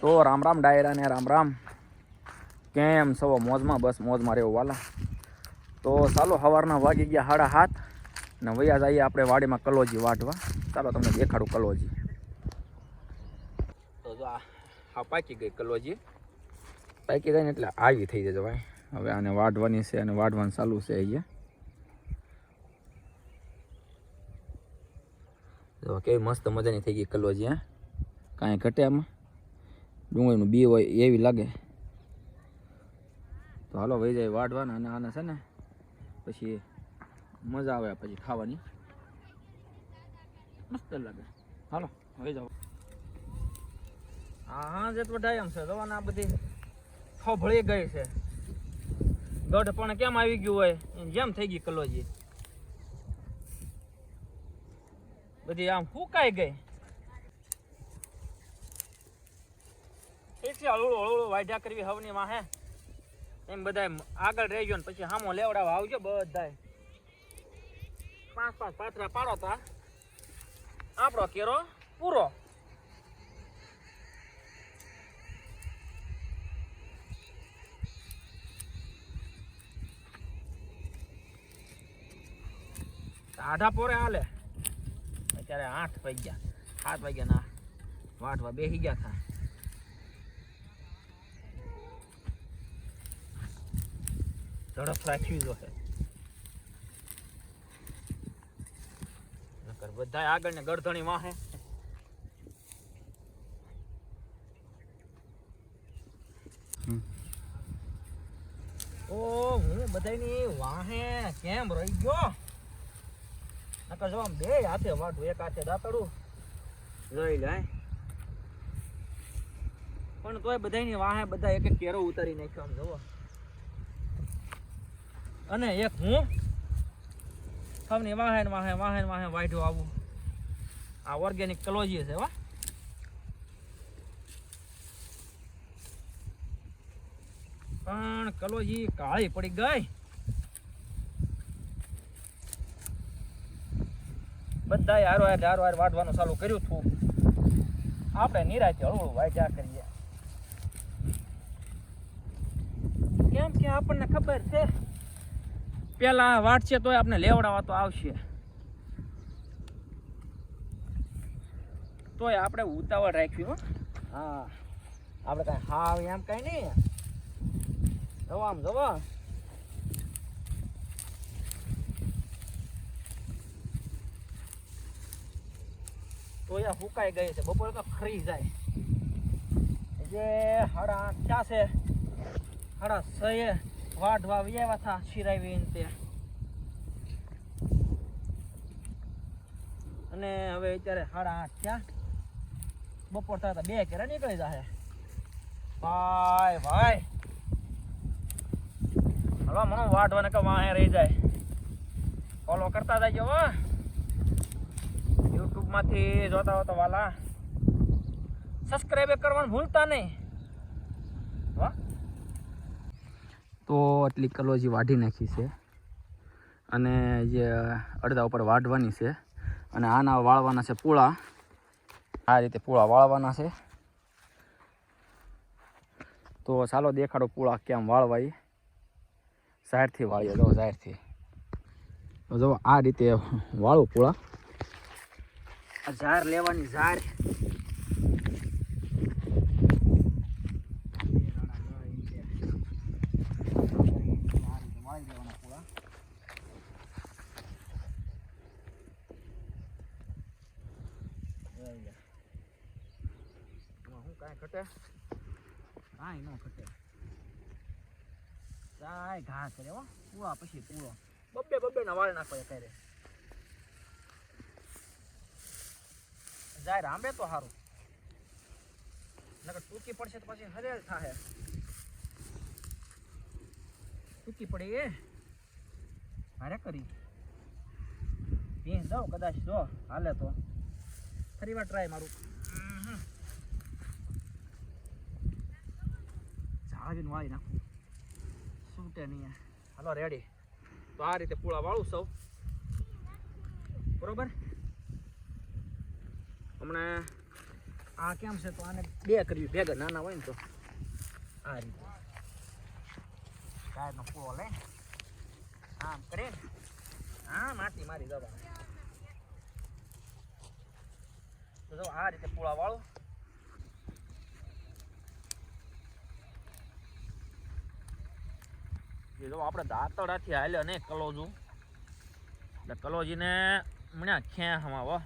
તો રામ રામ ડાયરા ને રામ રામ, કેમ છો? મોજમાં? બસ મોજમાં રહેવું વાલા. તો ચાલો સવારના વાગી ગયા 7:30 ને વયા જઈએ આપણે વાડીમાં કલોજી વાટવા. ચાલો તમને દેખાડું કલોજી. તો જો આ પાકી ગઈ કલોજી, પાકી જાય ને એટલે આવી થઈ જશે ભાઈ. હવે આને વાઢવાની છે અને વાઢવાનું ચાલુ છે અહીંયા. જો કેવી મસ્ત મજાની થઈ ગઈ કલોજી. હા, કાંઈ ઘટે આમાં? ડુંગળીનું બી હોય એવી લાગે. તો હાલો વહી જાય વાઢવાના, અને આને છે ને પછી મજા આવે પછી ખાવાની, મસ્ત લાગે. હાલો વહી જાઓ. હા જે બધા એમ છે જોવાના, બધી ખોભળી ગઈ છે. ગઢ પણ કેમ આવી ગયું હોય જેમ થઈ ગઈ કલોજી, બધી આમ ફૂકાઈ ગઈ. હળવું હળવું વાઢ્યા કરવી હવની વાહે, એમ બધા આગળ રહી ગયો ને પછી હામો લેવડાવવા આવજો બધા. 5-5 પાથરા પાડો તા આપણો કેરો પૂરો. આધા પોરે હાલે. અત્યારે 8 વાગ્યા, 7 વાગ્યા ના વાટવા બેસી ગયા હતા. ઝડપ રાખવી જોઈએ, નકર બધા આગળ ને ગરધણી વાહે. ઓ હું બધાની વાહે કેમ રહી ગયો? નકર જો આમ બે હાથે વાટું, એક હાથે દાંતડું લઈ લે. પણ તોય બધાની વાહે બધા એક એક કેરો ઉતારી નાખ્યો આમ જોવો. અને એક હું સૌની વાહે વાહે વાહે વાહે વાઢ્યો આવું. આ ઓર્ગેનિક કલોજી છે વા. પણ કલોજી કાળી પડી ગઈ. બધા હારો હાર વાઢવાનું ચાલુ કર્યું હતું. આપણે નિરાંતે હળવું વાઢ્યા કરીએ, કેમ કે આપણને ખબર છે પેલા વાટશે તોય આપણે લેવડાવવા તો આવશે, તોય આપણે ઉતાવળ રાખ્યું. હા આપણે કઈ હાવ એમ કઈ નહીં. જવો આમ જવો. તો યા ફૂકાઈ ગઈ છે, બપોરે તો ખરી જાય. જે 8:30 થયા છે, 6:30 વાઢવા આવ્યા હતા શિરાવી તે. અને હવે અત્યારે 8:30 થયા, બપોર થતા 2 કેરા નીકળી જશે. ભાઈ ભાઈ હલો મને વાઢવાને કે વાહે રહી જાય. ફોલો કરતા જજો હો, યુટ્યુબ માંથી જોતા હો તો વાલા. સબસ્ક્રાઇબ કરવાનું ભૂલતા નહીં. વાહ, તો આટલી કલોજી વાઢી નાખી છે, અને જે અડધા ઉપર વાઢવાની છે, અને આના વાળવાના છે પૂળા. આ રીતે પૂળા વાળવાના છે. તો ચાલો દેખાડો પૂળા કેમ વાળવાય. સાઈડથી વાળીએ, જો સાઈડથી. તો જો આ રીતે વાળું પૂળા. ઝાર લેવાની, ઝાર. કાંઈ ઘટે? કાંઈ ન ઘટે. કાંઈ ઘા કરે હો. પૂળા પછી પૂળો બબ્બે ના વાળ નાખવા કરે. જાય રાંબે તો સારું, નકર ટૂંકી પડશે તો પછી હરેલ થાહે. ટૂંકી પડી એ હારે કરી ભીંસ દઉં કદાચ, જો હાલે તો ફરી વાર ટ્રાય મારું. ઝાડીને વાળી નાખું, છૂટે નહીં. હાલો રેડી. તો આ રીતે પૂળા વાળું સૌ બરોબર. હમણાં આ કેમ છે તો આને બે કરવી ભેગા નાના હોય ને તો આ રીતે ટાયરનો પૂળો લે આમ કરે હા માટી મારી દવા તો જો આ રીતે પૂળા વાળો જે જો આપણે દાંતડાથી હાલ્યો ને કલોજું એટલે કલોજીને મણ્યા ખેંચમાં હો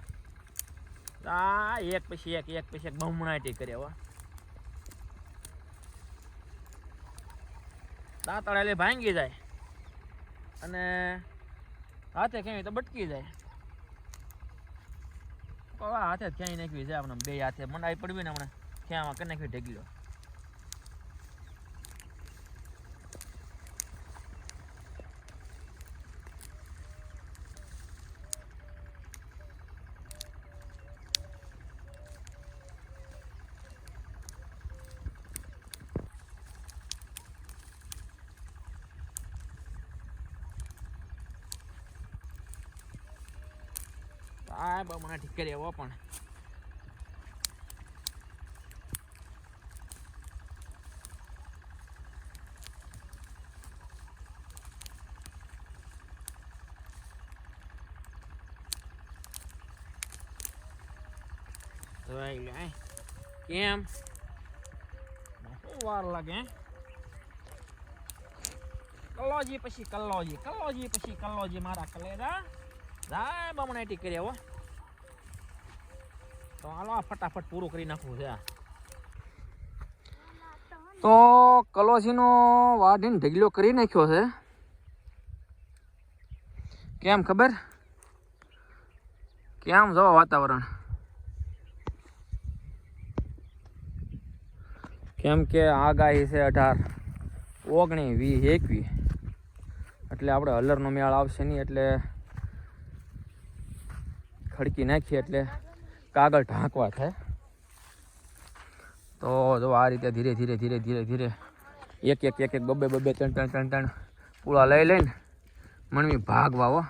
આ એક પછી એક બમણાટી કરે હો દાંતડા એટલે ભાંગી જાય અને હાથે ક્યાંય તો બટકી જાય હાથે ક્યાંય નાખવી જાય આપણે બે હાથે મંડાઈ પડવી ને હમણાં ક્યાં કરી નાખવી ઢેગલો આ બમણા ઠીક કરી આવો પણ કેમ વાર લાગે કલોજી પછી કલોજી મારા કલેજા જાય બમણા ઠીક કરી આવો તો હાલો ફટાફટ પૂરું કરી નાખવું છે તો કલોજીનો વાઢીને ઢગલો કરી નાખ્યો છે કેમ ખબર કેમ જો વાતાવરણ કેમ કે આગાહી છે 18, 19, 20, 21 એટલે આપણે હલરનો મેળ આવશે નહીં એટલે ખડકી નાખીએ એટલે કાગળ ઢાંકવા થાય તો જો આ રીતે ધીરે ધીરે એક બબે 3 પૂળા લઈ લઈને મણવી ભાગવા હો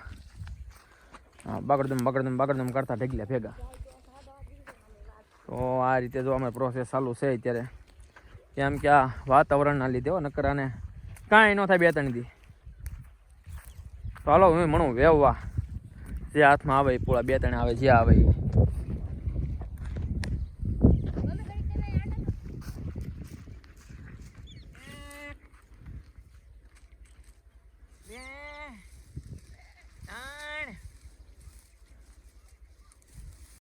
બગડદમ કરતા ઢગલ્યા ભેગા તો આ રીતે જો અમે પ્રોસેસ ચાલુ છે અત્યારે કેમ કે આ વાતાવરણના લીધે હો નકર આને કાંઈ ન થાય 2-3 દી તો હાલો હું મણું વેવવા જે હાથમાં આવે પૂળા 2-3 આવે જે આવે